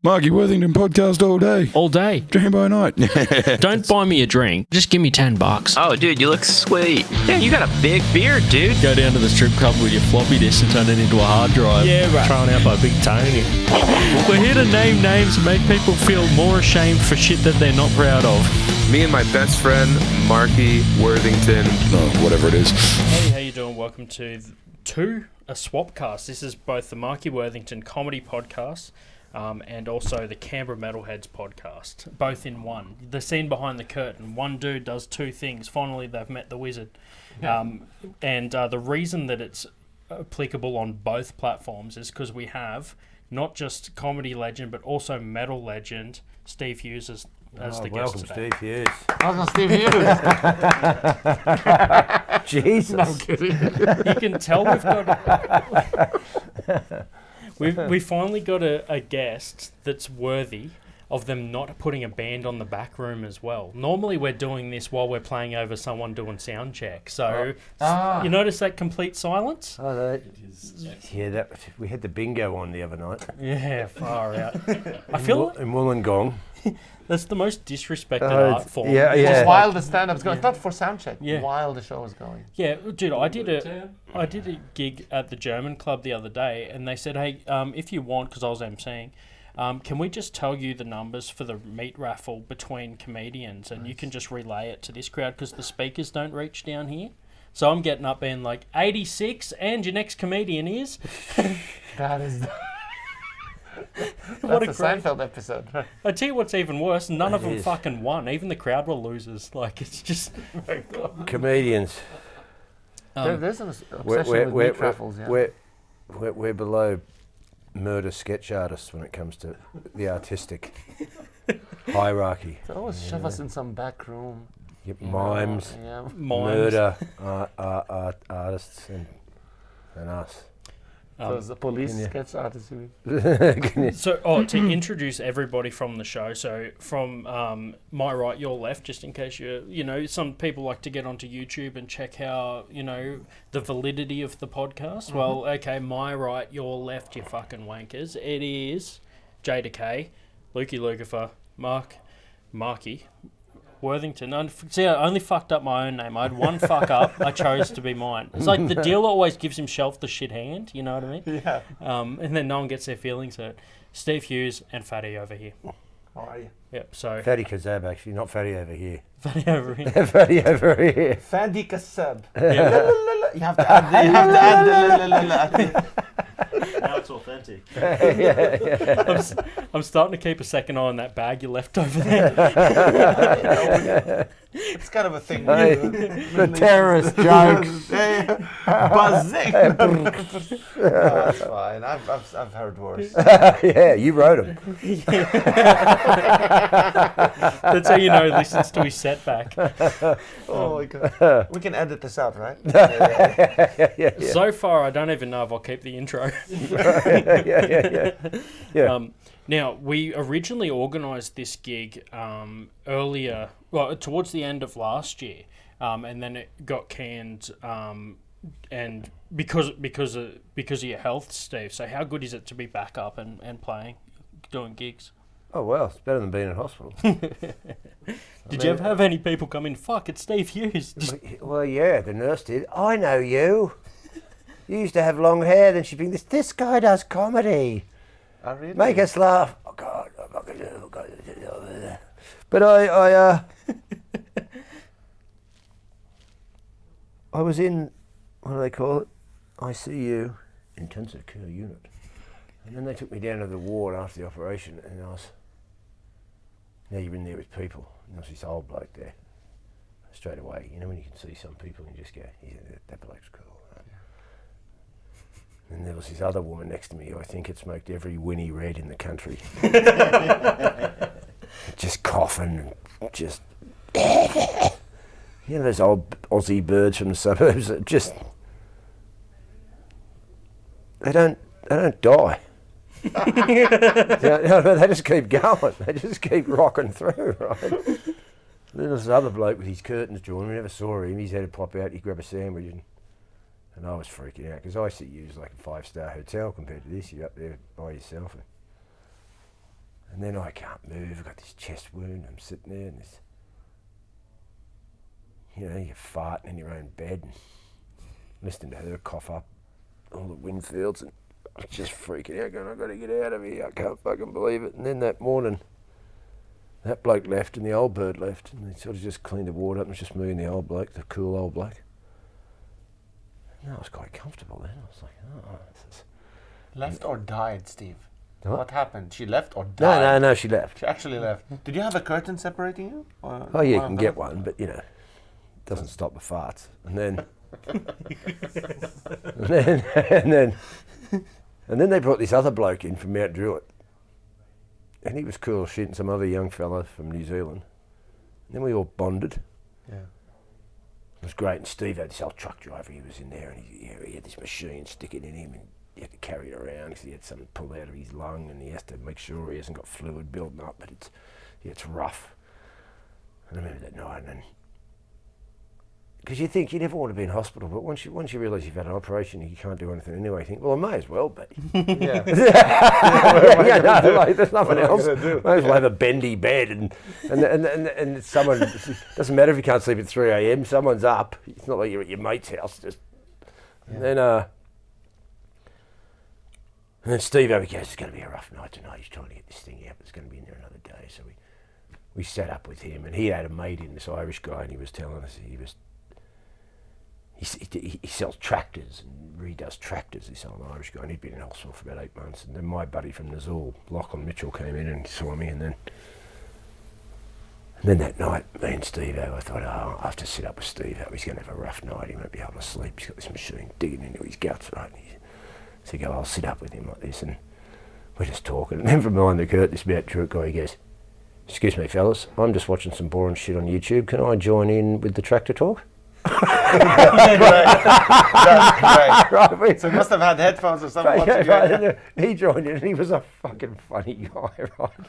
Marky Worthington Podcast all day. All day. Dream by night. Don't buy me a drink. Just give me $10. Oh, dude, you look sweet. Yeah, you got a big beard, dude. Go down to the strip club with your floppy disk and turn it into a hard drive. Yeah, right. Thrown out by Big Tony. We're here to name names and make people feel more ashamed for shit that they're not proud of. Me and my best friend, Marky Worthington. Whatever it is. Hey, how you doing? Welcome to a Swapcast. This is both the Marky Worthington Comedy Podcast and also the Canberra Metalheads Podcast, both in one. The scene behind the curtain. One dude does two things. Finally, they've met the wizard. And the reason that it's applicable on both platforms is because we have not just comedy legend, but also metal legend, Steve Hughes as the guest welcome, today. Steve Hughes. Welcome, Steve Hughes. Jesus. No, I'm kidding. You can tell we finally got a guest that's worthy of them not putting a band on the back room as well. Normally we're doing this while we're playing over someone doing sound check. So you notice that complete silence? Yeah, we had the bingo on the other night. Yeah, far out. I feel like in Wollongong. that's the most disrespected art form. Just while the stand-up's going, not for sound check, Yeah. while the show is going. Yeah, dude, I did a gig at the German club the other day, and they said, hey, if you want, because I was emceeing, can we just tell you the numbers for the meat raffle between comedians, and you can just relay it to this crowd because the speakers don't reach down here? So I'm getting up being like, 86, and your next comedian is... That is... What a That's great... Seinfeld episode. I tell you what's even worse, none of them fucking won. Even the crowd were losers. Like, it's just... Comedians. There's an obsession with meat raffles, yeah. We're below murder sketch artists when it comes to the artistic hierarchy. They always shove us in some back room. Mimes, murder artists, and us. So it's the police sketch artists. So, to introduce everybody from the show, so from my right, your left, just in case some people like to get onto YouTube and check how, the validity of the podcast. Mm-hmm. Well, okay, my right, your left, you fucking wankers. It is JDecay, Lukey Marky Worthington. See, I only fucked up my own name. I had one fuck up. I chose to be mine. It's like the dealer always gives himself the shit hand. You know what I mean? Yeah. And then no one gets their feelings hurt. Steve Hughes and Fady over here. How are you? Yep. So Fady Kassab, actually, not Fady over here. Fady over here. Fady over here. Fady Kassab. Yeah. You have to add the Now it's authentic. I'm starting to keep a second eye on that bag you left over there. It's kind of a thing. The terrorist joke. Buzzing. That's fine. I've heard worse. Yeah, you wrote them. That's how you know he listens to his setback. Oh my god. We can edit this out, right? Yeah. So far, I don't even know if I'll keep the intro. Yeah. Now, we originally organised this gig towards the end of last year, and then it got canned, and because of your health, Steve. So, how good is it to be back up and playing, doing gigs? Oh, well, it's better than being in hospital. Did you ever have any people come in? Fuck, it's Steve Hughes. Well, yeah, the nurse did. I know you. You used to have long hair, then she'd bring this guy does comedy. Oh, really? Make us laugh. Oh, God. But I was in, what do they call it? ICU, intensive care unit. And then they took me down to the ward after the operation, and now you're in there with people. And there was this old bloke there. Straight away, when you can see some people and you just go, yeah, that bloke's cool. Right? Yeah. And there was this other woman next to me who I think had smoked every Winnie Red in the country. Just coughing and just... those old Aussie birds from the suburbs that just... They don't die. They just keep going. They just keep rocking through, right? Then there's this other bloke with his curtains drawn. We never saw him. His head would pop out. He'd grab a sandwich, and I was freaking out because ICU is like a 5-star hotel compared to this. You're up there by yourself. And then I can't move. I've got this chest wound. I'm sitting there and this, you're farting in your own bed and listening to her cough up all the wind fields, and I was just freaking out going, I've got to get out of here. I can't fucking believe it. And then that morning, that bloke left and the old bird left, and they sort of just cleaned the water up and it was just me and the old bloke, the cool old bloke. And I was quite comfortable then. I was like, oh, this is... Left or died, Steve? What happened? She left or died? No, she left. She actually left. Did you have a curtain separating you? Oh yeah, you can get one, but it doesn't stop the farts. And then, and then they brought this other bloke in from Mount Druitt, and he was cool as shit, and some other young fella from New Zealand. And then we all bonded. Yeah. It was great, and Steve had this old truck driver. He was in there, and he had this machine sticking in him, and he had to carry it around because he had something pulled out of his lung, and he has to make sure he hasn't got fluid building up. But it's rough. And I remember that night, and because you think you never want to be in hospital, but once you realise you've had an operation, you can't do anything anyway. You think, well, I may as well be. Yeah. There's nothing else. Might as well have a bendy bed, and someone. It doesn't matter if you can't sleep at 3 a.m. Someone's up. It's not like you're at your mate's house. And then Steve over goes, it's going to be a rough night tonight. He's trying to get this thing out, but it's going to be in there another day. So we sat up with him, and he had a mate in, this Irish guy, and he was telling us he sells tractors and redoes tractors, this old Irish guy, and he'd been in hospital for about 8 months. And then my buddy from Nazul, Lachlan Mitchell, came in and saw me, and then that night, me and Steve, I thought, I have to sit up with Steve. He's going to have a rough night. He won't be able to sleep. He's got this machine digging into his guts, right? So you go, I'll sit up with him like this, and we're just talking. And then from behind the curtain, this Mount Druitt guy, he goes, excuse me, fellas, I'm just watching some boring shit on YouTube. Can I join in with the tractor talk? Right. So he must have had headphones or something. Right. He joined in, and he was a fucking funny guy, right?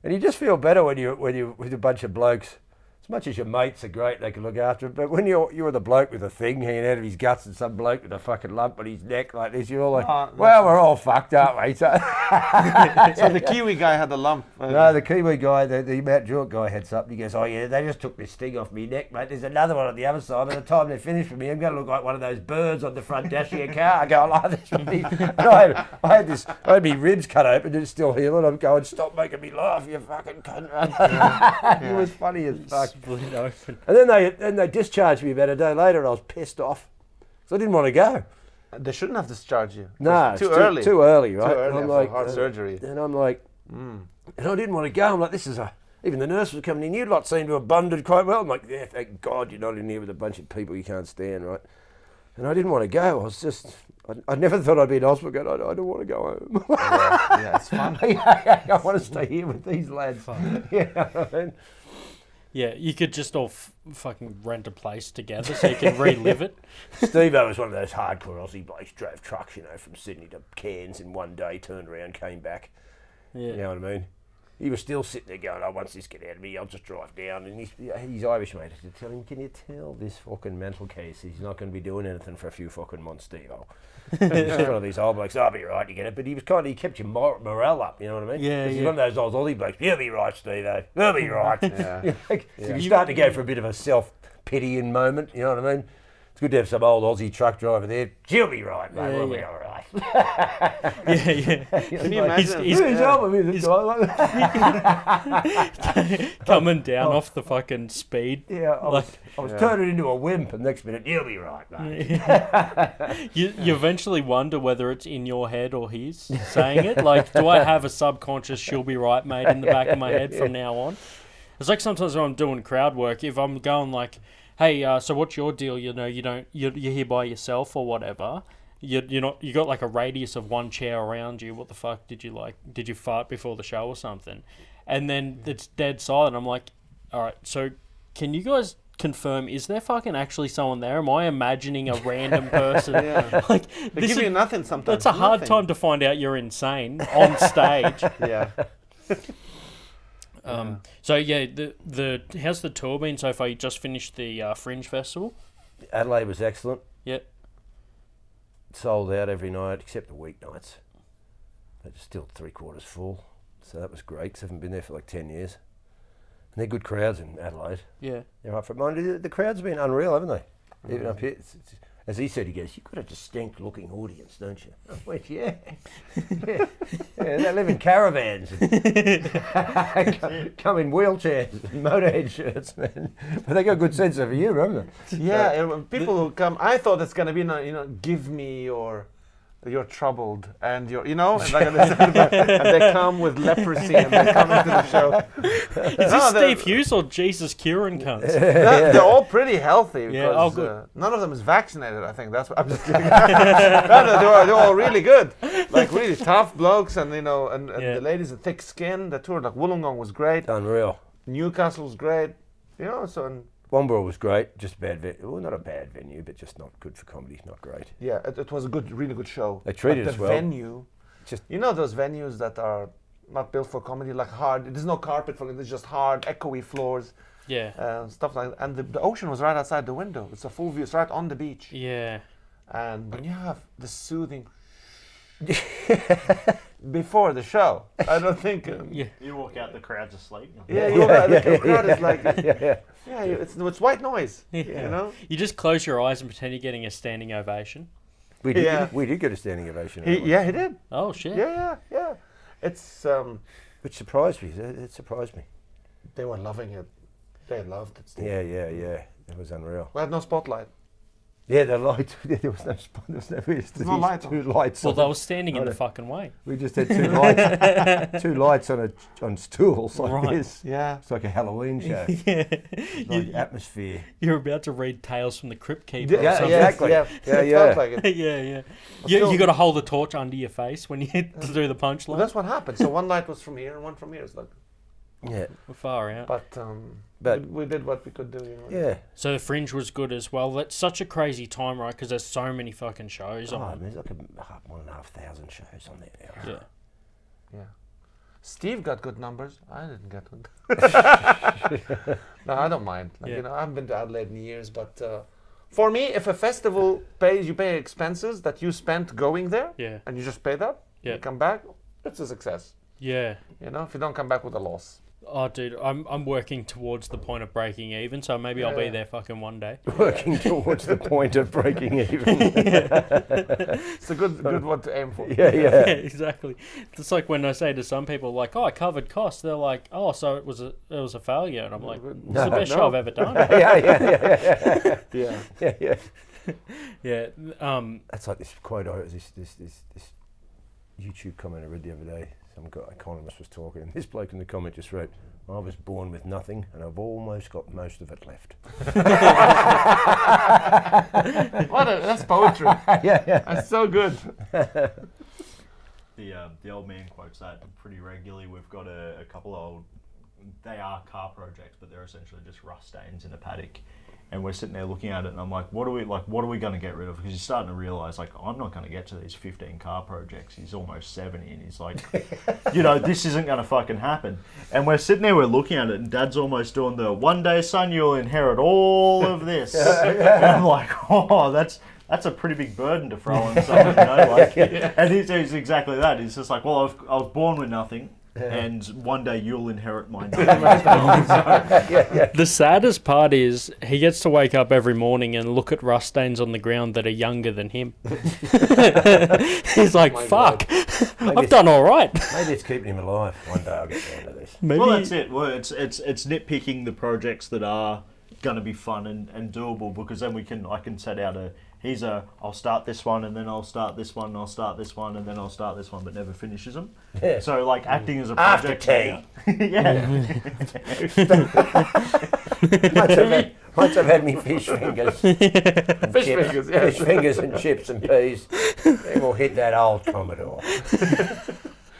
And you just feel better when you're with a bunch of blokes. As much as your mates are great, they can look after it, but when you're the bloke with a thing hanging out of his guts and some bloke with a fucking lump on his neck like this, you're all like, well, we're all fucked, aren't we? So the Kiwi guy had a lump. No, the Kiwi guy, the Mount Druitt guy had something. He goes, oh yeah, they just took this thing off me neck, mate. There's another one on the other side. By the time they're finished with me, I'm going to look like one of those birds on the front dash of your car. I go, I like this. And I had my ribs cut open and it's still healing. I'm going, stop making me laugh, you fucking cunt. It was funny as fuck. Split open. And then they discharged me about a day later, and I was pissed off. So I didn't want to go. They shouldn't have discharged you. No, too early. Too early, right? Too early I'm for like, heart surgery. And I'm like, and I didn't want to go. I'm like, even the nurse was coming in. You lot seem to have bonded quite well. I'm like, yeah, thank God you're not in here with a bunch of people you can't stand, right? And I didn't want to go. I never thought I'd be in hospital going, I don't want to go home. Yeah, it's fun. I want to stay here with these lads. Yeah, I mean, yeah, you could just all fucking rent a place together so you can relive it. Steve-O was one of those hardcore Aussie blokes, drove trucks, from Sydney to Cairns in one day, turned around, came back. Yeah. You know what I mean? He was still sitting there going, once this get out of me, I'll just drive down. And he's Irish, mate. I tell him, can you tell this fucking mental case he's not going to be doing anything for a few fucking months, Steve-O? He's one of these old blokes, I'll be right, you get it. But he was he kept your morale up, you know what I mean? Yeah, He's one of those old Aussie blokes, you'll be right, Steve-O, you'll be right. So you start to go for a bit of a self-pitying moment, you know what I mean? It's good to have some old Aussie truck driver there. She'll be right, mate. We'll be all right. Yeah. Can you imagine? He's coming down off the fucking speed. Yeah, I was turning into a wimp, and next minute, you'll be right, mate. You eventually wonder whether it's in your head or his saying it. Like, do I have a subconscious "she'll be right, mate" in the back of my head from now on? It's like sometimes when I'm doing crowd work, if I'm going like, hey, so what's your deal? You're here by yourself or whatever. You got like a radius of one chair around you. What the fuck did you like? Did you fart before the show or something? And then it's dead silent. I'm like, all right, so can you guys confirm, is there fucking actually someone there? Am I imagining a random person? Like, they give you nothing sometimes. It's a hard time to find out you're insane on stage. Yeah. So yeah, the how's the tour been so far? You just finished the Fringe Festival. Adelaide was excellent. Yep. Sold out every night except the weeknights. but it's still 3/4 full. So that was great, 'cause I haven't been there for like 10 years. And they're good crowds in Adelaide. Yeah. They're up for it. Mind, the crowds have been unreal, haven't they? Even up here. As he said, he goes, "You've got a distinct-looking audience, don't you?" I went, "Yeah." Yeah, they live in caravans, come in wheelchairs, and motorhead shirts, man. But they got a good sense of humour, haven't they? Yeah, people who come, I thought it's going to be, give me you're troubled and you're, and they come with leprosy and they come into the show. Is this Steve Hughes or Jesus curing cunts? They're all pretty healthy because Yeah, good. none of them is vaccinated, I think. That's what I'm just kidding. They're all really good. Like really tough blokes and, and the ladies with thick skin. The tour, like Wollongong was great. Unreal. Newcastle was great. Womble was great, just a bad venue. Well, not a bad venue, but just not good for comedy, not great. Yeah, it was a really good show. They treated us well. The venue, those venues that are not built for comedy, like hard, there's no carpet for it, there's just hard, echoey floors. Yeah. Stuff like that. And the ocean was right outside the window. It's a full view, it's right on the beach. Yeah. And when you have the soothing before the show, I don't think... You walk out, the crowd's asleep. The crowd is like... it's white noise, You just close your eyes and pretend you're getting a standing ovation. We did get a standing ovation. He did. Oh, shit. Yeah. It's... Which surprised me. It surprised me. They were loving it. They loved it, Steve. Yeah. It was unreal. We had no spotlight. Yeah, the light. There was no spot. There was no light. Two lights. Well, they were standing in the fucking way. We just had two lights on stools like this. Yeah. It's like a Halloween show. Like atmosphere. You're about to read Tales from the Crypt Keeper. Yeah, exactly. Yeah. Yeah. Felt like it. Yeah. You got to hold the torch under your face when you do the punchline. Well, that's what happened. So one light was from here and one from here. It's like... Yeah. We're far out. But we did what we could do. Yeah. So the Fringe was good as well. That's such a crazy time, right? Because there's so many fucking shows on. There's like 1,500 shows on there now. Yeah. Steve got good numbers. I didn't get one. No, I don't mind. I haven't been to Adelaide in years, but for me, if a festival you pay expenses that you spent going there, and you just pay that, you come back, it's a success. Yeah. If you don't come back with a loss. Oh, dude, I'm working towards the point of breaking even, so maybe I'll be there fucking one day. Working towards the point of breaking even. It's a good one to aim for. Yeah, exactly. It's like when I say to some people, like, "Oh, I covered costs." They're like, "Oh, so it was a failure," and I'm like, "It's the best show I've ever done." Yeah. That's like this quote. This YouTube comment I read the other day. Some economist was talking, and this bloke in the comment just wrote, "I was born with nothing, and I've almost got most of it left." That's poetry. Yeah. That's so good. The old man quotes that pretty regularly. We've got a couple of they are car projects, but they're essentially just rust stains in a paddock. And we're sitting there looking at it, and I'm like, what are we going to get rid of? Because he's starting to realise, like, I'm not going to get to these 15 car projects. He's almost 70, and he's like, this isn't going to fucking happen. And we're sitting there, we're looking at it, and Dad's almost doing the one day, son, you'll inherit all of this. And I'm like, oh, that's a pretty big burden to throw on someone, And he's exactly that. He's just like, well, I was born with nothing. And one day you'll inherit my name. The saddest part is he gets to wake up every morning and look at rust stains on the ground that are younger than him. He's like, fuck, I've done all right. Maybe it's keeping him alive. One day I'll get down to this. Maybe. Well, that's it. Well, it's nitpicking the projects that are going to be fun and doable, because then I can set out I'll start this one, and then I'll start this one, and I'll start this one, and then I'll start this one, but never finishes them. Yeah. So, like, acting as a project... After tea. Yeah. Once I've had me fish fingers. Fish fingers and chips and peas. Then we'll hit that old Commodore.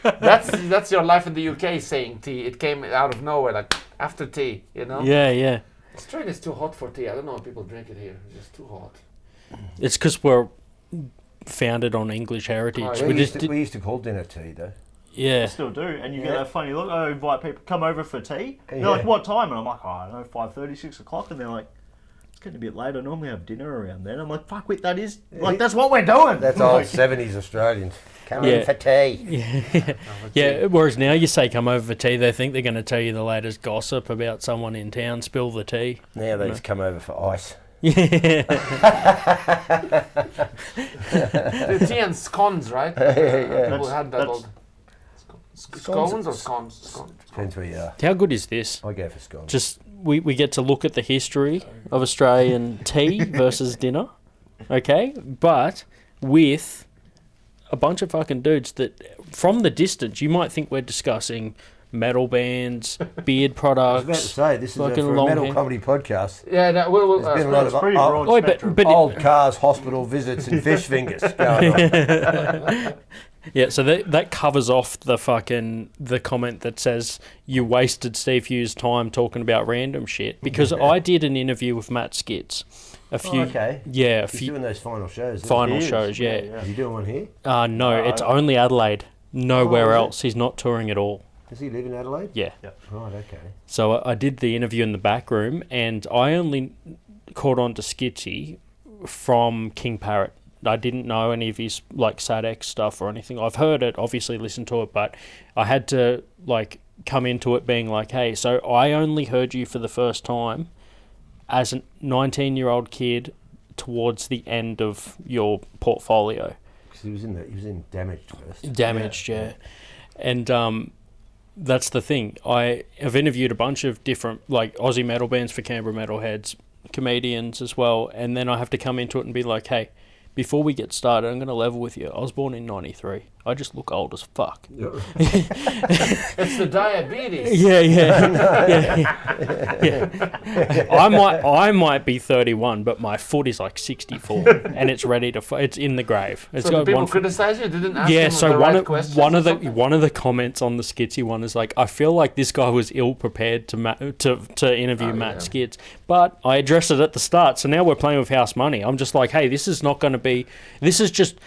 That's your life in the UK, saying tea. It came out of nowhere, like, after tea, Yeah. Australia is too hot for tea. I don't know if people drink it here. It's just too hot. It's because we're founded on English heritage. Oh, we used to call dinner tea, though. Yeah. I still do. And you get that funny look. I invite people, come over for tea. They're like, what time? And I'm like, I don't know, 5:30, 6 o'clock. And they're like, getting a bit late. I normally have dinner around then. I'm like, fuck, wait, that's what we're doing. That's old 70s Australians. Come in for tea. Yeah, whereas now you say come over for tea, they think they're going to tell you the latest gossip about someone in town, spill the tea. Now they just come over for ice. Yeah. The tea and scones, right? People had that old... Scones or scones? Scones. Depends where you are. How good is this? I go for scones. Just, we get to look at the history of Australian tea versus dinner, okay? But with a bunch of fucking dudes that, from the distance, you might think we're discussing metal bands, beard products. I was about to say, this is for a metal comedy podcast. Yeah, there's been a lot of pretty broad spectrum. old cars, hospital visits, and fish fingers going on. Yeah, so that covers off the comment that says you wasted Steve Hughes' time talking about random shit, because I did an interview with Matt Skitz. He's doing those final shows. Yeah. Is he doing one here? No, it's only Adelaide. Nowhere else. He's not touring at all. Does he live in Adelaide? Yeah. Right, okay. So I did the interview in the back room, and I only caught on to Skitsy from King Parrot. I didn't know any of his SADX stuff or anything. I've heard it, obviously listened to it, but I had to come into it being like, hey, so I only heard you for the first time as a 19-year-old kid towards the end of your portfolio. Because he was in Damaged first. Damaged, yeah. And that's the thing. I have interviewed a bunch of different Aussie metal bands for Canberra Metalheads, comedians as well, and then I have to come into it and be like, hey, before we get started, I'm going to level with you. I was born in 93. I just look old as fuck. It's the diabetes. Yeah. I might be 31, but my foot is 64, and it's ready to. It's in the grave. It's so people criticize you? Didn't ask them so the right questions? one of the comments on the Skitsy one is I feel like this guy was ill prepared to interview Matt Skitz, but I addressed it at the start. So now we're playing with house money. I'm just like, hey, this is not going to be. This is just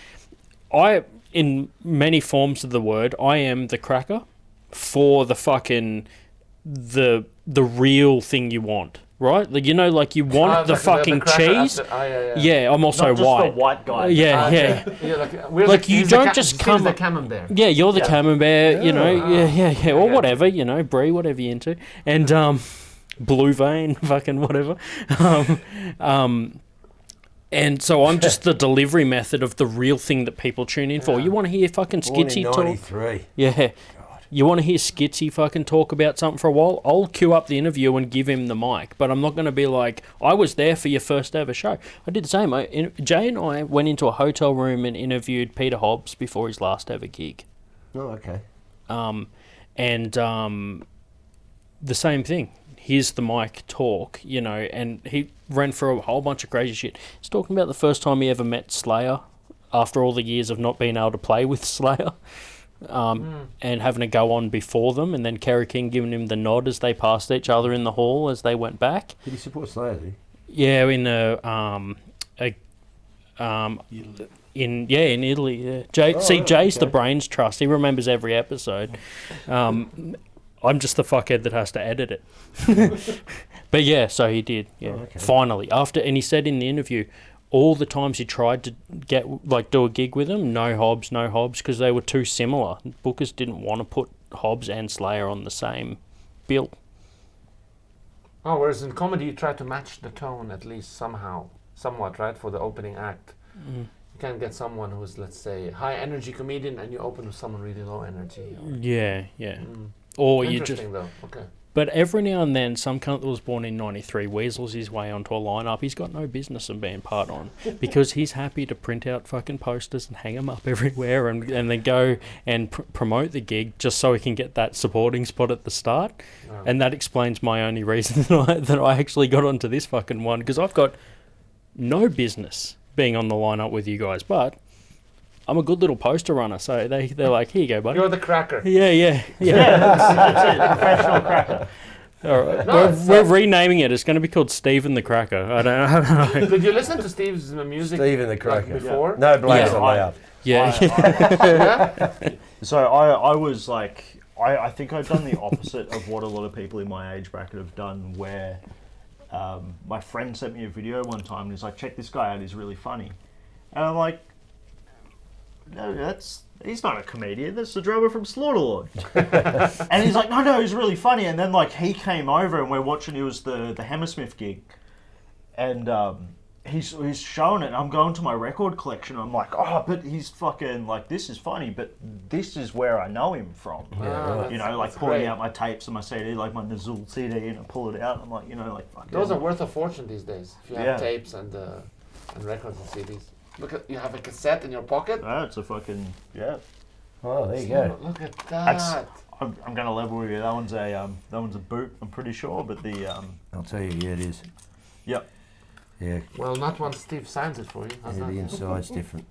in many forms of the word, I am the cracker for the fucking the real thing you want, right? You want the fucking cheese. Yeah, I'm also not just white. The white guy. Yeah. You don't just come. The camembert. Yeah, you're the camembert. Yeah, or whatever. Brie, whatever you're into, and blue vein, fucking whatever. And so I'm just the delivery method of the real thing that people tune in for. You want to hear fucking Skitsy talk? 93. Yeah. God. You want to hear Skitsy fucking talk about something for a while? I'll queue up the interview and give him the mic. But I'm not going to be like, I was there for your first ever show. I did the same. Jay and I went into a hotel room and interviewed Peter Hobbs before his last ever gig. Oh, okay. The same thing. Here's the mic talk, and he ran through a whole bunch of crazy shit. He's talking about the first time he ever met Slayer after all the years of not being able to play with Slayer, and having to go on before them, and then Kerry King giving him the nod as they passed each other in the hall as they went back. Did he support Slayer, did he? Yeah, in Italy. Yeah. Jay's the brains trust. He remembers every episode. I'm just the fuckhead that has to edit it. But yeah, so he did. Yeah, okay. Finally. And he said in the interview, all the times he tried to do a gig with him, no Hobbs, because they were too similar. Bookers didn't want to put Hobbs and Slayer on the same bill. Oh, whereas in comedy you try to match the tone at least somewhat, right, for the opening act. Mm. You can't get someone who's, let's say, high energy comedian and you open with someone really low energy. Yeah. Mm. Or you just. Though. Okay. But every now and then, some cunt that was born in 93 weasels his way onto a lineup he's got no business in being part on, because he's happy to print out fucking posters and hang them up everywhere and then go and promote the gig just so he can get that supporting spot at the start. Oh. And that explains my only reason that I actually got onto this fucking one, because I've got no business being on the lineup with you guys, but I'm a good little poster runner, so they're like, here you go, buddy. You're the cracker. Yeah, that's it, professional cracker. All right. We're renaming it. It's going to be called Stephen the Cracker. I don't know. Did you listen to Steve's music? Stephen the Cracker. Before? Yeah. No blades allowed. So I was I think I've done the opposite of what a lot of people in my age bracket have done, where my friend sent me a video one time and he's like, check this guy out, he's really funny. And I'm like, no, he's not a comedian, that's the drummer from Slaughterlord. And he's like, no, he's really funny. And then like he came over and we're watching, it was the Hammersmith gig. And he's showing it and I'm going to my record collection and I'm like, oh, but he's fucking like, this is funny, but this is where I know him from. You know, like pulling out my tapes and my CD, like my Nazul CD, and I pull it out and I'm like, you know, like fucking. Those are worth a fortune these days. If you have tapes and records and CDs. Look at, you have a cassette in your pocket? Oh, it's a fucking, yeah. Oh, there you go. Look at that. I'm going to level with you. That one's a boot, I'm pretty sure, but the... I'll tell you, yeah, it is. Yep. Yeah. Well, not once Steve signs it for you. How's that? The inside's different.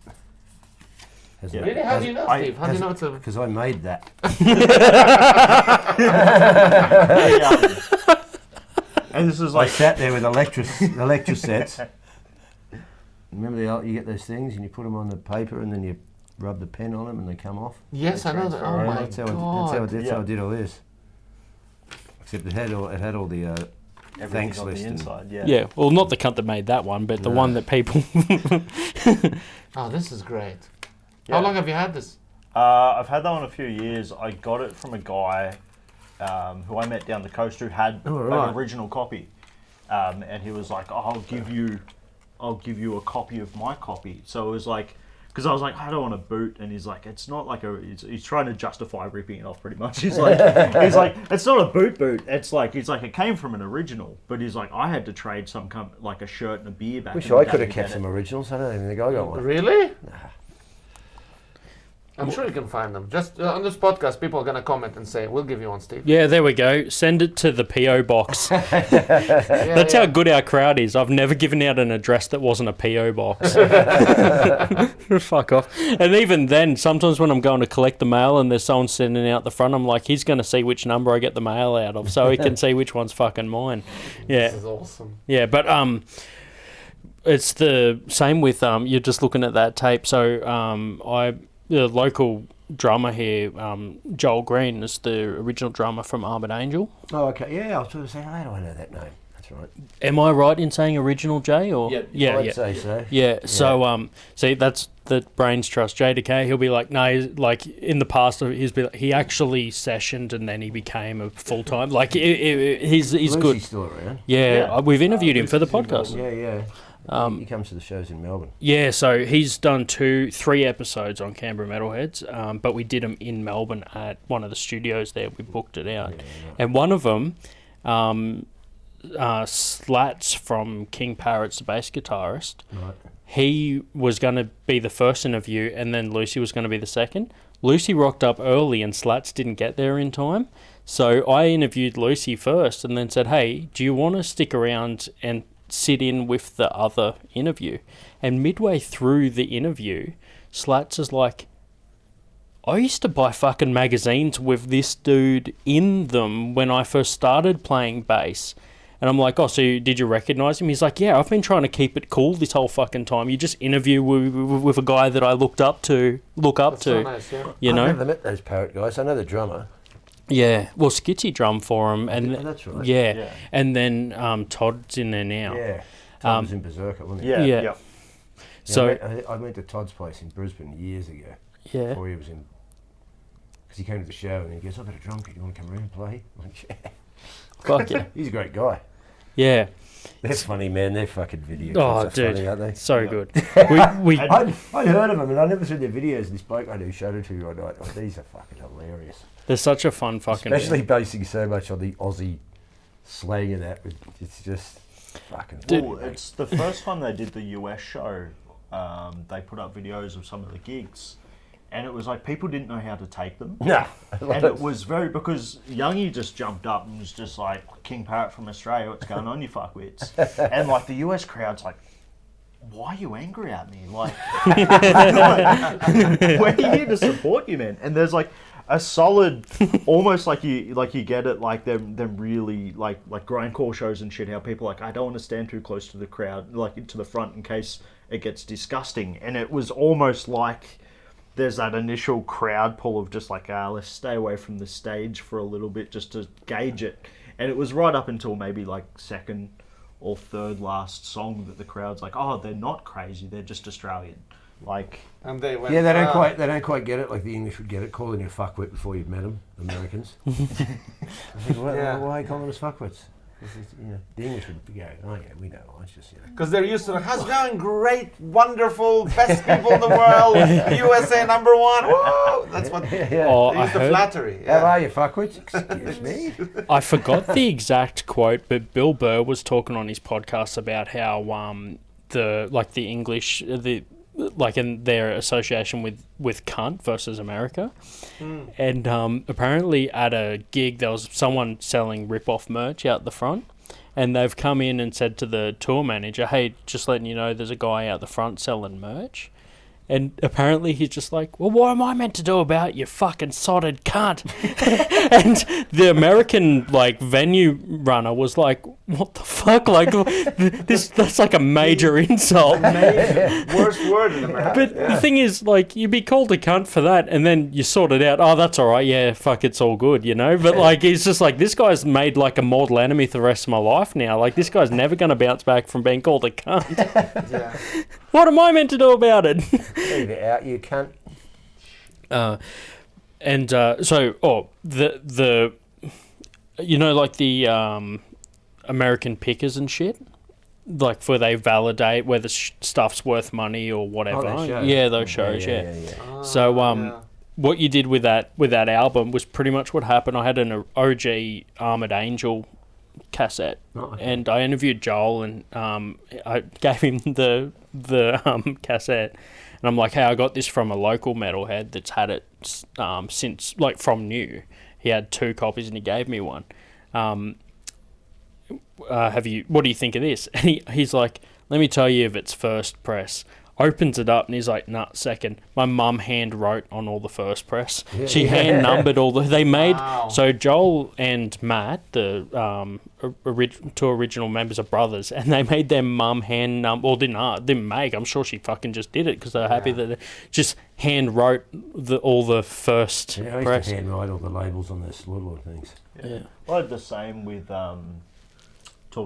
Yeah. Really? How do you know, Steve? How do you know it's a... Because I made that. And this is like... I sat there with electrosets. Remember you get those things and you put them on the paper and then you rub the pen on them and they come off? Yes, I know that. Oh my that's God. That's how I did all this. Except it had all the thanks on list. the inside, Yeah, well, not the cunt that made that one, but the one that people... Oh, this is great. Yeah. How long have you had this? I've had that one a few years. I got it from a guy who I met down the coast who had an original copy. And he was like, oh, I'll give you a copy of my copy. So it was like, because I was like, I don't want to boot, and he's like, it's not like he's trying to justify ripping it off pretty much. He's like, it's not a boot. It's like, it came from an original, but he's like, I had to trade some like a shirt and a beer back. Wish I could have kept some originals. I don't even think I got one. Really? Nah. I'm sure you can find them. Just on this podcast, people are going to comment and say, we'll give you one, Steve. Yeah, there we go. Send it to the P.O. box. That's how good our crowd is. I've never given out an address that wasn't a P.O. box. Fuck off. And even then, sometimes when I'm going to collect the mail and there's someone sitting out the front, I'm like, he's going to see which number I get the mail out of so he can see which one's fucking mine. Yeah. This is awesome. Yeah, but it's the same with, you're just looking at that tape. So the local drummer here, Joel Green, is the original drummer from Armored Angel. Oh, okay. Yeah, I was sort of saying, how do I know that name? That's right. Am I right in saying original, Jay? Or I'd say so. Yeah. So see, that's the Brains Trust. JDecay, he'll be like, no, like in the past, he actually sessioned and then he became a full time. Like he's good. Still around. Yeah, we've interviewed him for the podcast. Yeah. He comes to the shows in Melbourne. Yeah, so he's done 3 episodes on Canberra Metalheads, but we did them in Melbourne at one of the studios there. We booked it out. And one of them, Slats from King Parrots, the bass guitarist, he was going to be the first interview and then Lucy was going to be the second. Lucy rocked up early and Slats didn't get there in time. So I interviewed Lucy first and then said, hey, do you want to stick around and sit in with the other interview? And midway through the interview, Slats is like, I used to buy fucking magazines with this dude in them when I first started playing bass. And I'm like, oh, so did you recognize him? He's like, yeah, I've been trying to keep it cool this whole fucking time. You just interview with a guy that I look up to. So nice, yeah. You know? I've never met those Parrot guys. I know the drummer. Yeah, well, Skitsy drum for him, and that's right. Yeah, and then Todd's in there now. Yeah, Todd was in Berserker, wasn't he? Yeah. So I went to Todd's place in Brisbane years ago. Yeah. Before he was in, because he came to the show and he goes, "I've got a drum kit. You want to come around and play?" I'm like, "Yeah." Fuck yeah. He's a great guy. Yeah. They're funny, man. They're fucking video clips. Dude, funny, aren't they? so good. I'd heard of them, and I never seen their videos. This bloke I do showed it to you. I thought, oh, these are fucking hilarious. They're such a fun fucking... Especially basing so much on the Aussie slang and that. It's just fucking... Well, it's the first time they did the US show. They put up videos of some of the gigs. And it was like, people didn't know how to take them. Nah. And it was because Youngie just jumped up and was just like, King Parrot from Australia, what's going on, you fuckwits? And like the US crowd's like, why are you angry at me? Like, we're here to support you, man. And there's like a solid, almost like you get it, like them really like grindcore shows and shit. How people are like, I don't want to stand too close to the crowd, like to the front in case it gets disgusting. And it was almost like there's that initial crowd pull of just like, let's stay away from the stage for a little bit just to gauge it. And it was right up until maybe like second or third last song that the crowd's like, oh, they're not crazy, they're just Australian. Like, And they went. Yeah, they don't quite get it like the English would get it, calling you a fuckwit before you've met them, Americans. I think, why are you calling us fuckwits? The English would go, oh yeah, we know, it's just, Because they're used to, how's it going? Great, wonderful, best people in the world, USA #1. Woo! That's what they use the flattery. Yeah. How are you, fuckwits? Excuse me. I forgot the exact quote, but Bill Burr was talking on his podcast about how the English, in their association with cunt versus America. And apparently at a gig there was someone selling rip-off merch out the front, and they've come in and said to the tour manager, hey, just letting you know there's a guy out the front selling merch. And apparently he's just like, well, what am I meant to do about it, you fucking sodded cunt? And the American, venue runner was like, what the fuck? That's like a major insult. Worst word in America. But the thing is, you'd be called a cunt for that, and then you sort it out. Oh, that's all right. Yeah, fuck, it's all good, But, he's just like, this guy's made, a mortal enemy for the rest of my life now. This guy's never going to bounce back from being called a cunt. Yeah. What am I meant to do about it? Leave it out, you cunt. The American pickers and shit, where they validate whether stuff's worth money or whatever. Those shows. Yeah, those shows. Yeah. So, what you did with that album was pretty much what happened. I had an OG Armored Angel cassette, and I interviewed Joel, and I gave him the cassette, and I'm like, hey, I got this from a local metalhead that's had it since, from new. He had 2 copies and he gave me one. What do you think of this? And he's like, let me tell you of its first press. Opens it up and he's like, nah, second. My mum hand wrote on all the first press. She hand numbered all they made. Wow. So Joel and Matt, the two original members of Brothers, and they made their mum hand number, or didn't make. I'm sure she fucking just did it because they're happy that they just hand wrote all the first I used press. to hand write all the labels on their little things. Yeah. I had the same with talking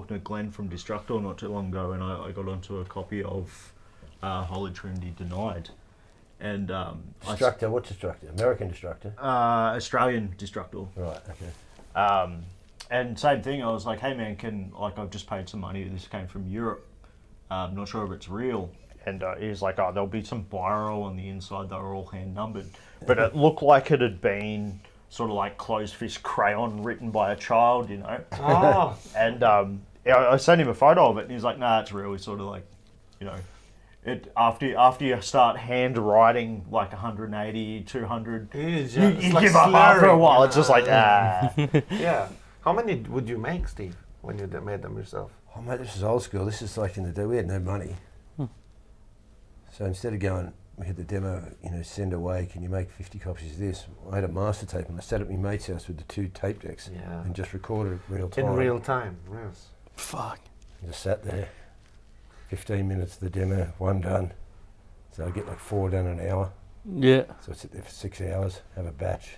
to Glenn from Destructor not too long ago, and I got onto a copy of Holy Trinity Denied. And Destructor, what's Destructor? American Destructor? Australian Destructor. Right, okay. And same thing, I was like, hey man, I've just paid some money, this came from Europe, not sure if it's real. And he's like, oh, there'll be some biro on the inside, they were all hand numbered. But it looked like it had been sort of closed fist crayon written by a child, Oh. And I sent him a photo of it, and he's like, nah, it's real. He's sort of it after you start hand writing 180, 200, you give up after a while. It's just Yeah. How many would you make, Steve, when you made them yourself? Oh mate, this is old school. This is in the day. We had no money. So instead of going, we had the demo, send away, can you make 50 copies of this? I had a master tape and I set up my mate's house with the 2 tape decks and just recorded it real time. In real time, yes. Fuck. And just sat there. 15 minutes of the demo, 1 done. So I get 4 done an hour. Yeah. So I sit there for 6 hours, have a batch.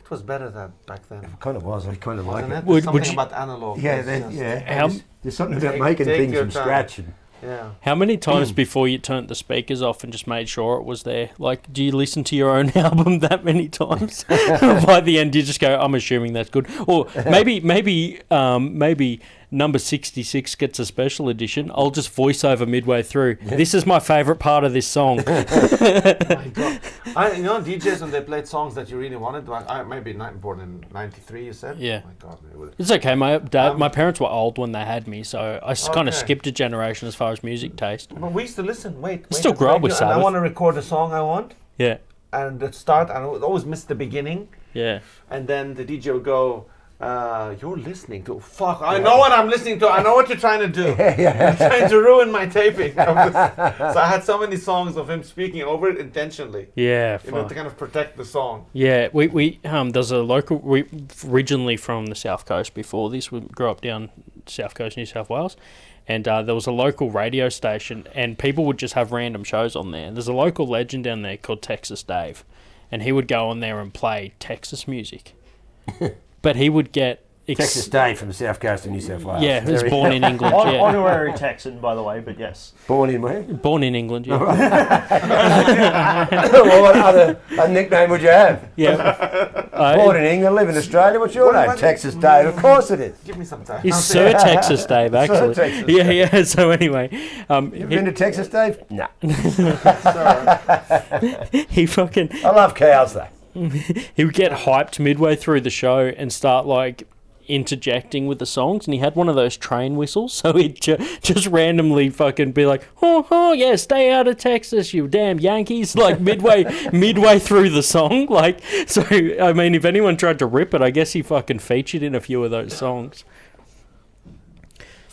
It was better back then. It kind of was. I kind of like Wasn't it. it? There's something about analog. Yeah, there's something about making things your from time. scratch. And Yeah. How many times before you turned the speakers off and just made sure it was there? Do you listen to your own album that many times? By the end, you just go, I'm assuming that's good. Or maybe number 66 gets a special edition. I'll just voice over midway through. This is my favourite part of this song. Oh my God. DJs, when they played songs that you really wanted, born in 93, you said? Yeah. Oh my God. It's okay. My parents were old when they had me, so I kind of skipped a generation as far as music taste. But we used to listen. Wait. Still grew up with and I Sabbath. want to record the song I want. Yeah. And it start, and I would always miss the beginning. Yeah. And then the DJ would go, you're listening to, fuck, I know what I'm listening to. I know what you're trying to do. You're trying to ruin my taping. So I had so many songs of him speaking over it intentionally. Yeah. To kind of protect the song. Yeah, there's a local, originally from the South Coast before this, we grew up down South Coast, New South Wales, and there was a local radio station, and people would just have random shows on there. There's a local legend down there called Texas Dave, and he would go on there and play Texas music. But he would get Texas Dave from the south coast of New South Wales. Yeah, he was born in England. Yeah. Honorary Texan, by the way, but yes. Born in where? Born in England, yeah. Well, what other nickname would you have? Yeah. Born in England, live in Australia. What's your name? Texas Dave. Of course it is. Give me some time. He's Sir Texas Dave, actually. Sir Texas Yeah. So anyway, You been to Texas Dave? No. he fucking I love cows though. he would get hyped midway through the show and start like interjecting with the songs, and he had one of those train whistles, so he'd just randomly fucking be like, oh yeah, stay out of Texas, you damn Yankees, like midway through the song. Like, so I mean, if anyone tried to rip it, I guess he fucking featured in a few of those songs.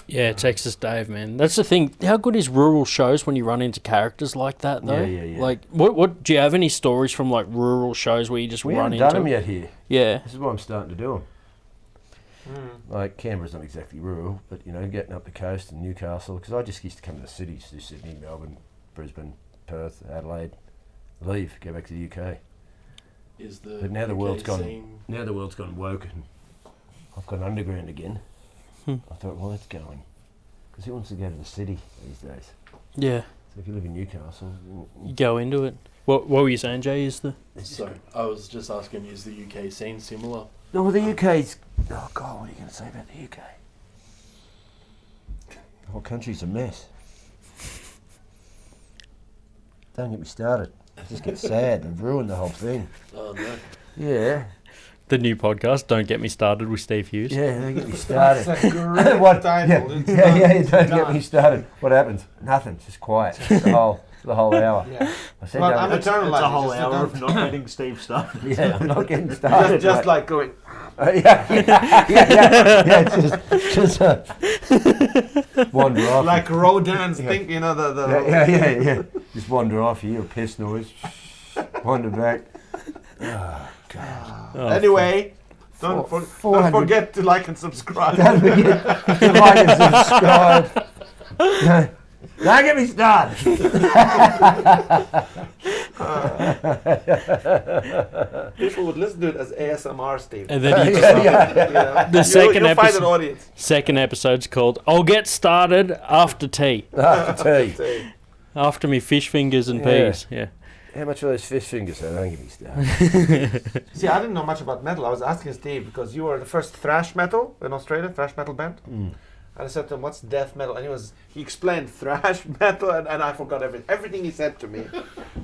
Yeah, Texas Dave, man. That's the thing. How good is rural shows when you run into characters like that, though? Yeah. Like, what do you have any stories from like rural shows where you just We run haven't into? done them yet here. Yeah. This is why I'm starting to do them. Like Canberra's not exactly rural, but you know, getting up the coast and Newcastle, because I just used to come to the cities, do Sydney, Melbourne, Brisbane, Perth, Adelaide, leave, go back to the UK. But now the world's gone. Now the world's gone woke, and I've gone underground again. I thought, well, let's go in, because who wants to go to the city these days? Yeah. So if you live in Newcastle, You go into it. What were you saying, Jay? Is the So I was just asking, is the UK scene similar? no, the UK's. Oh God, what are you going to say about the UK? The whole country's a mess. Don't get me started. I just get sad and ruin the whole thing. Oh no. Yeah, the new podcast? Don't get me started with Steve Hughes. yeah, don't get me started. That's a great What? title. It's Yeah, done. don't get me started. What happens? Nothing. It's just quiet. The whole hour. Yeah. I said, Well, no, I'm It's a eternalizing. whole just hour don't- of not getting Steve started. yeah, I'm not getting started. just mate. like going. Yeah, just wander off. Like Rodin's thing, you know, the yeah. Just wander off, you hear a piss noise, wander back. Oh, God. Oh, Anyway, don't 400 forget to like and subscribe. Don't forget to like and subscribe. Don't get me started. People would listen to it as ASMR, Steve. And then you Yeah. second you'll find episode- an audience. second episode's called "I'll Get Started After Tea," After tea. after me fish fingers and Yeah. peas. Yeah. How much are those fish fingers? So don't get me started. See, I didn't know much about metal. I was asking Steve because you were the first thrash metal in Australia, thrash metal band. And I said to him, "What's death metal?" And he explained thrash metal, and I forgot everything he said to me.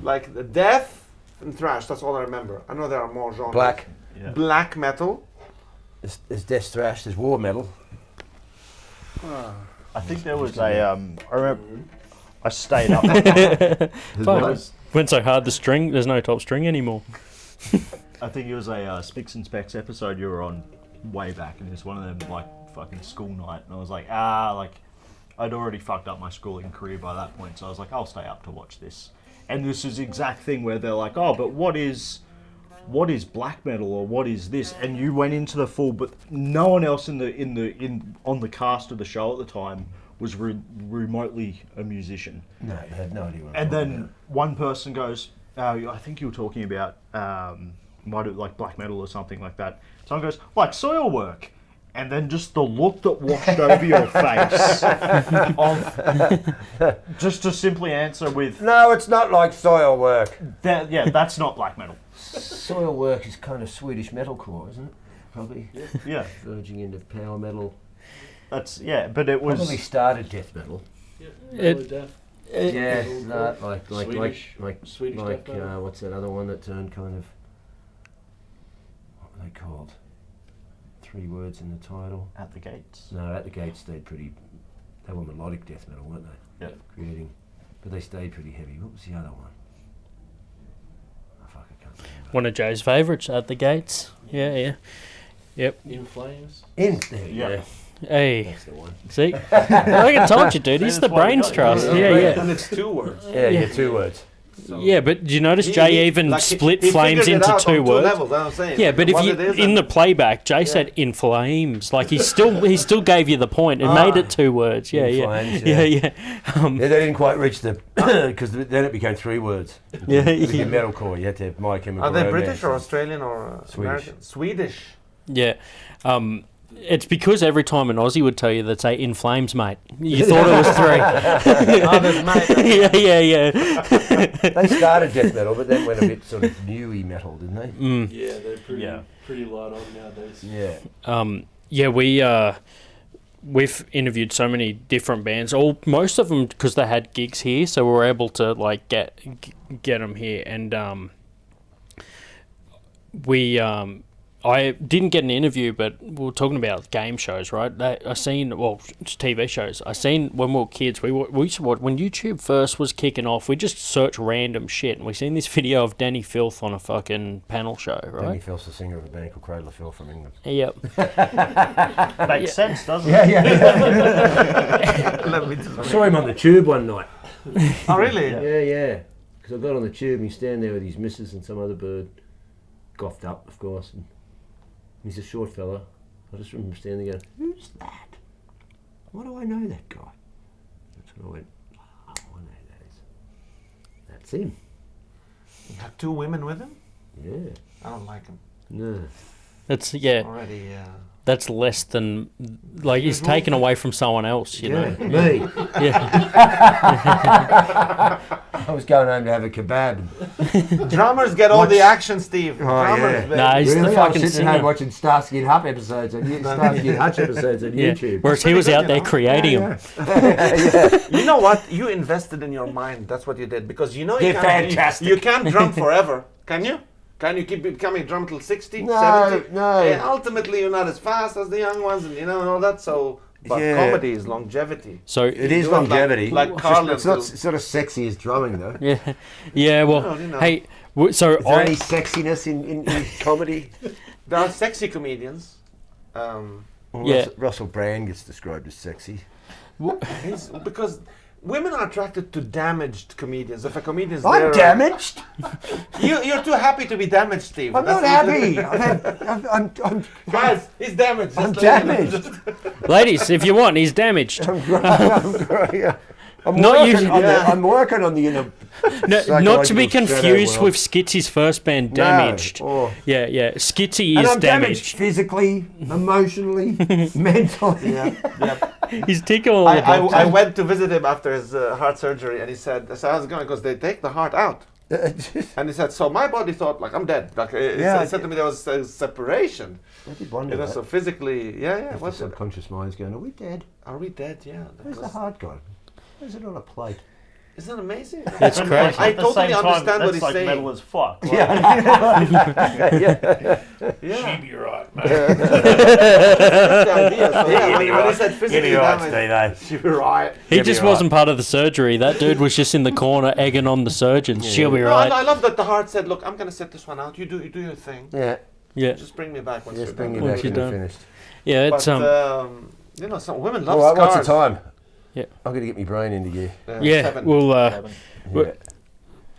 Like the death and thrash, that's all I remember. I know there are more genres. Black. Yeah. Black metal. There's death thrash. There's war metal. I think there was a. I remember. I stayed up. Fuck. Went so hard the string. There's no top string anymore. I think it was a Spicks and Specs episode you were on way back, and it was one of them like fucking school night, and I was like, I'd already fucked up my schooling career by that point, so I was like, I'll stay up to watch this. And this is the exact thing where they're like, oh, but what is black metal, or what is this? And you went into the full, but no one else on the cast of the show at the time was remotely a musician. No, I had no idea what And then one person goes, I think you were talking about might have like black metal or something like that. Someone goes, like soil work. And then just the look that washed over your face of just to simply answer with, No, it's not like soil work. that's not black metal. Soil work is kind of Swedish metalcore, isn't it? Probably Yeah, verging into power metal. but it was Probably started death metal. It- Yeah, no, like Swedish death metal. what's that other one that turned kind of, what were they called? 3 words in the title. at the gates. No, At the Gates stayed pretty. They were melodic death metal, weren't they? Yeah. Creating, but they stayed pretty heavy. What was the other one? Oh fuck, I can't remember. One of Joe's favourites, At the Gates. Yeah. Yep. In Flames. In there, Yeah. yeah. Hey, That's the one. see? Like I told you, dude. He's the brains trust. Yeah. And it's 2 words. Yeah, 2 words. So Yeah, but do you notice Jay even split flames figured it into out 2 on 2 words? levels, that's what I'm saying. Yeah, but if What you it is in and- the playback, Jay said in flames. Like he still gave you the point and made it 2 words. Yeah, In yeah. flames, Yeah, yeah. yeah. Yeah, they didn't quite reach the because then it became 3 words. Yeah, To be yeah. metalcore, you had to have My Chemical Are they Romance British or and- Australian or Swedish. American? Swedish. Yeah. It's because every time an Aussie would tell you they'd say "in flames, mate," you thought it was 3. Oh, there's mate. yeah. They started death metal, but then went a bit sort of newy metal, didn't they? Yeah, they're pretty light on nowadays. Yeah. We've interviewed so many different bands. Most of them because they had gigs here, so we were able to like get them here. And I didn't get an interview, but we were talking about game shows, right? TV shows. I seen when we were kids. We used to watch when YouTube first was kicking off. We just search random shit, and we seen this video of Danny Filth on a fucking panel show, right? Danny Filth's the singer of a band called Cradle of Filth from England. Yep. Makes sense, doesn't Yeah, it? yeah. I saw him on the tube one night. Oh, really? Yeah. Because I got on the tube and he's standing there with his missus and some other bird, goffed up, of course. And he's a short fella. I just remember standing there going, who's that? Why do I know that guy? That's when I went, oh, I know that's him. You had 2 women with him? Yeah. I don't like him. No. That's Already, That's less than like he's taken away from someone else, you know. Me. Yeah. I was going home to have a kebab. Drummers get all the action, Steve. Oh, Drummers, yeah. baby. Nah, he's Really? the I fucking was sitting at home singer. watching Starsky and Hutch episodes on YouTube. Whereas he was out there creating them. You know what? You invested in your mind. That's what you did. Because you know You're fantastic. You can't drum forever. Can you? Can you keep becoming drum till 60, No, 70? no. And ultimately, you're not as fast as the young ones, and and all that. So, but Yeah. comedy is longevity. So It is Do it longevity. like Carlin. It's not sort of sexy as drumming, though. yeah. Well, Well, you know. hey, Is there I any sexiness in comedy? There are sexy comedians. Well, Yeah. Russell Brand gets described as sexy. Because women are attracted to damaged comedians. If a comedian's I'm there, damaged. You're too happy to be damaged, Steve. I'm not happy. I'm Guys, he's damaged. I'm Just let him- damaged. ladies, if you want, he's damaged. I'm Not working usually- on I'm working on the inner. No, not to be psychological shadow confused world. with Skitsy's first band, Damaged. No. Yeah. Skitsy And is I'm damaged damaged. physically, emotionally, mentally. He's ticking all the boxes. I went to visit him after his heart surgery, and he said, I said, how's it going? Because they take the heart out. And he said, so my body thought, like, I'm dead. Like, he said to me there was a separation. I did wonder that. So physically, If the what's it? subconscious mind's going, are we dead? Are we dead? Yeah. Where's the heart gone? Where's it on a plate? Isn't that amazing? It's crazy. I At the totally same time, understand what that's he's like saying. metal as fuck. Like, Yeah. You're right. That's the idea. So, when he said physically damaged, you're right. He just wasn't part of the surgery. That dude was just in the corner egging on the surgeons. She'll be No, right. I love that the heart said, look, I'm going to set this one out. You do your thing. Yeah. Yeah. Just bring me back once Just you're bring done. you Once back you're when you're done. finished. Yeah, it's But, some women love All right, scars. what's the time? Yeah. I've got to get my brain into gear. yeah. 7. Well, Yeah.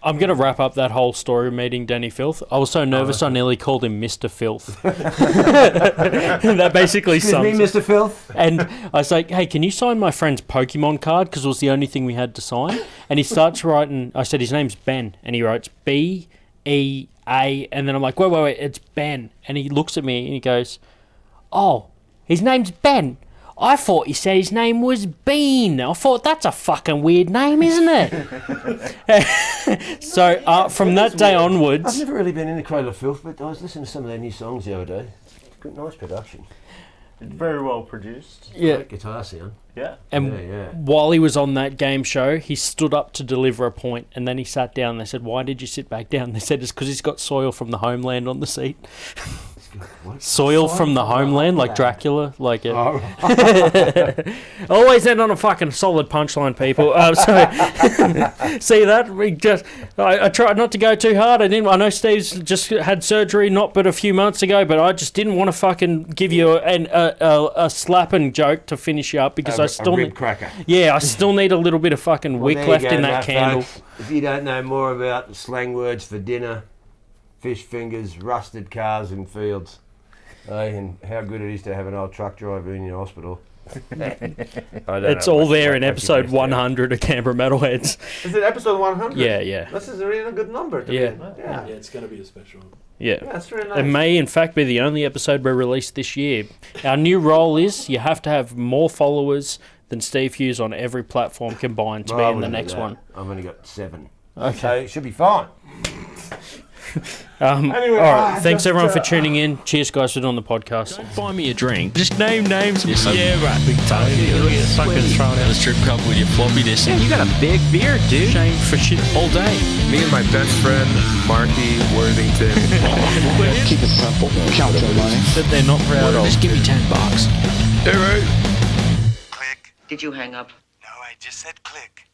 I'm going to wrap up that whole story of meeting Danny Filth. I was so nervous I nearly called him Mr. Filth. That basically Excuse me, sums Mr. Filth. And I was like, hey, can you sign my friend's Pokemon card? Because it was the only thing we had to sign. And he starts writing, I said, his name's Ben. And he writes B-E-A. And then I'm like, wait, it's Ben. And he looks at me and he goes, oh, his name's Ben. I thought he said his name was Bean. I thought, that's a fucking weird name, isn't it? So from that day onwards... I've never really been in the Cradle of Filth, but I was listening to some of their new songs the other day. Good, nice production. very well produced. Yeah. Great guitar sound. Yeah. And Yeah. while he was on that game show, he stood up to deliver a point, and then he sat down. They said, why did you sit back down? They said, it's because he's got soil from the homeland on the seat. What? Soil from the homeland, like Dracula. Like it. Oh, Always end on a fucking solid punchline, people. So see that? I tried not to go too hard. I know Steve's just had surgery not but a few months ago, but I just didn't want to fucking give you a slapping joke to finish you up because I still rib cracker. I still need a little bit of fucking wick Well, there you left go, in that mate, candle. folks. If you don't know more about the slang words for dinner, fish fingers, rusted cars in fields, and how good it is to have an old truck driver in your hospital, It's all there in episode 100 of Canberra Metalheads. Is it episode 100? Yeah. This is a really good number to Yeah. me. Yeah, it's going to be a special one. Yeah. Yeah, it's really nice. It may, in fact, be the only episode we released this year. Our new role is you have to have more followers than Steve Hughes on every platform combined to be in the next one. I've only got 7. Okay. So it should be fine. Anyway, all right. Thanks everyone for tuning in. Cheers, guys, for doing the podcast. Don't buy me a drink. Just name names. Yeah, right. Big time. Fucking throwing out a strip club with your floppy disk. Yeah, you got a big beard, dude. Shame for shit all day. Me and my best friend, Marky Worthington. Keep it simple. Count your money. That they're not proud of. Just give me $10. Hey, right? Click. Did you hang up? No, I just said click.